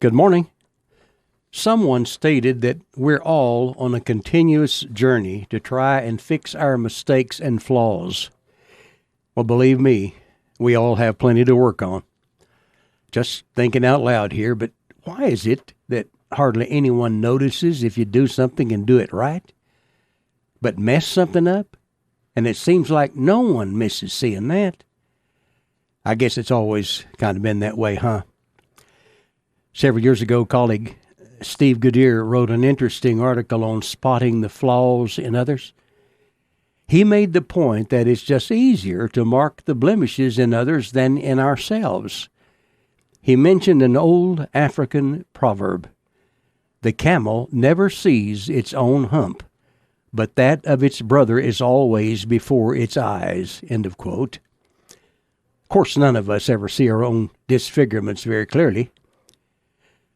Good morning. Someone stated that we're all on a continuous journey to try and fix our mistakes and flaws. Well, believe me, we all have plenty to work on. Just thinking out loud here, but why is it that hardly anyone notices if you do something and do it right, but mess something up? And it seems like no one misses seeing that. I guess it's always kind of been that way, huh? Several years ago, colleague Steve Goodyear wrote an interesting article on spotting the flaws in others. He made the point that it's just easier to mark the blemishes in others than in ourselves. He mentioned an old African proverb: "The camel never sees its own hump, but that of its brother is always before its eyes." End of quote. Of course, none of us ever see our own disfigurements very clearly.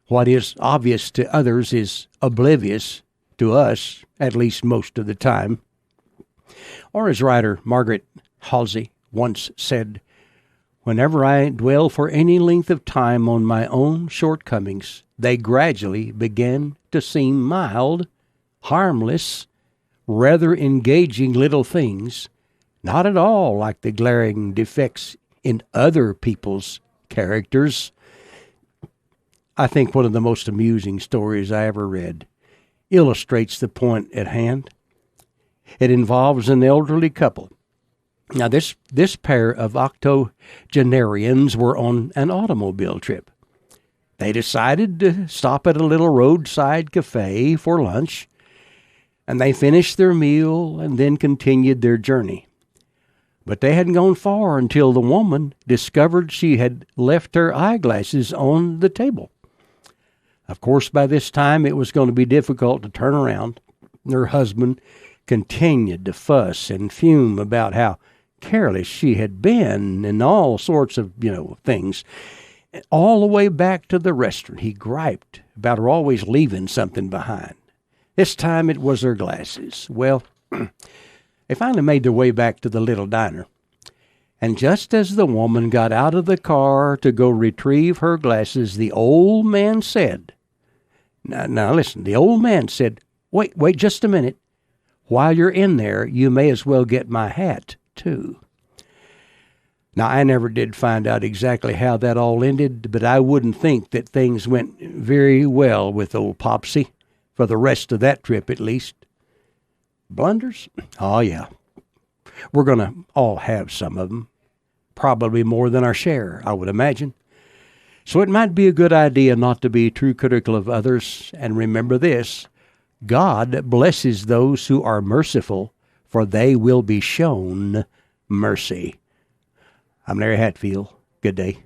What is obvious to others is oblivious to us, at least most of the time. Or as writer Margaret Halsey once said, "Whenever I dwell for any length of time on my own shortcomings, they gradually begin to seem mild, harmless, rather engaging little things, not at all like the glaring defects in other people's characters." I think one of the most amusing stories I ever read illustrates the point at hand. It involves an elderly couple. Now, this pair of octogenarians were on an automobile trip. They decided to stop at a little roadside cafe for lunch, and they finished their meal and then continued their journey. But they hadn't gone far until the woman discovered she had left her eyeglasses on the table. Of course, by this time, it was going to be difficult to turn around. Her husband continued to fuss and fume about how careless she had been and all sorts of, things. All the way back to the restaurant, he griped about her always leaving something behind. This time it was her glasses. Well, they finally made their way back to the little diner. And just as the woman got out of the car to go retrieve her glasses, the old man said, Now listen, the old man said, wait just a minute. While you're in there, you may as well get my hat, too. Now, I never did find out exactly how that all ended, but I wouldn't think that things went very well with old Popsy, for the rest of that trip at least. Blunders? Oh, yeah. We're going to all have some of them. Probably more than our share, I would imagine. So it might be a good idea not to be too critical of others. And remember this: God blesses those who are merciful, for they will be shown mercy. I'm Larry Hatfield. Good day.